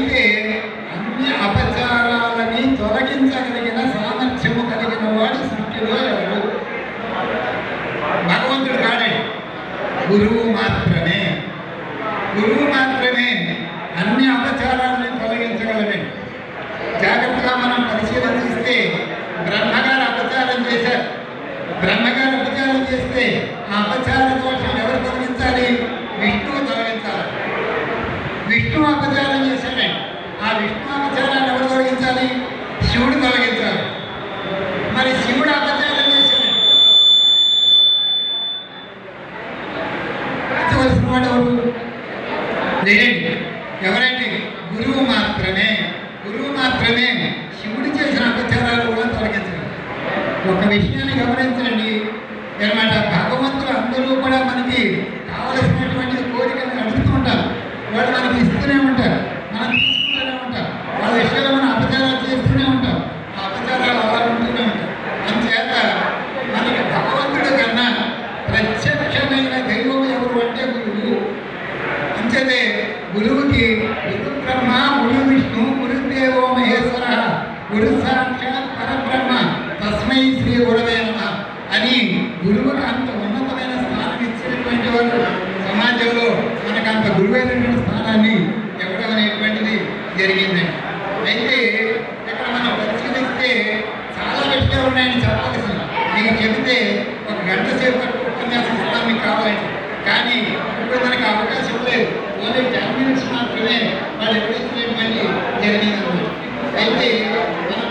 అయితే అన్ని అపచారాలని తొలగించగలిగిన సామర్థ్యము కలిగిన వాడు సృష్టిలో ఎవరు? భగవంతుడు కాడండి, గురువు మాత్రమే. గురువు మాత్రమే అన్ని అపచారాలని తొలగించగలడండి. జాగ్రత్తగా మనం పరిశీలన చేస్తే బ్రహ్మగారు అపచారం చేశారు. బ్రహ్మగారు అపచారం చేస్తే ఆ అపచార దోషం ఎవరు తొలగించాలి? విష్ణువు తొలగించాలి. విష్ణువు అపచారం చేశాడండి. ఆ విష్ణు అపచారాన్ని ఎవరు తొలగించాలి? శివుడు తొలగించాలి. మరి శివుడు అపచారం చేశాడండి. కావలసిన వాడు ఎవరు? లేడండి. ఎవరండి? గురువు మాత్రమే. గురువు మాత్రమే శివుడు చేసిన అపచారాలు కూడా తొలగించగలరు. ఒక విషయాన్ని గమనించండి అనమాట. భగవంతుడు అందరూ కూడా మనకి కావలసినటువంటి కోరికలు అడుగుతూ ఉంటారు. వాళ్ళు మనకి ఇస్తూనే ఉంటారు, మనం తీసుకుంటూనే ఉంటాం. వాళ్ళ విషయాలు మనం అపచారాలు చేస్తూనే ఉంటాం. ఆ అపచారాలు అలా ఉంటూనే ఉంటాం. అందుచేత మనకి భగవంతుడి కన్నా ప్రత్యక్షమైన దైవం ఎవరు అంటే గురువు. అంచేతే గురువుకి గురు బ్రహ్మ, గురు విష్ణు, గురుదేవో మహేశ్వర, గురు సాక్షాత్ పరబ్రహ్మ, తస్మై శ్రీ గురవే నమః అని గురువుకి అంత ఉన్నతమైన స్థానం ఇచ్చినటువంటి వాళ్ళు సమాజంలో మనకు అంత గురువైనటువంటి స్థానాన్ని ఇవ్వడం అనేటువంటిది జరిగిందండి. అయితే ఇక్కడ మనం పరిశీలిస్తే చాలా విషయాలు ఉన్నాయని చెప్పాల్సింది. మీకు చెబితే ఒక గంట సేపు ఉపన్యాసం ఇస్తాం మీకు కావాలండి. కానీ ఇప్పుడు మనకు అవకాశం లేదు. ఓన్లీ 10 minutes మాత్రమే వాళ్ళు ఎప్పుడు జరిగిందన్నమాట. అయితే మనం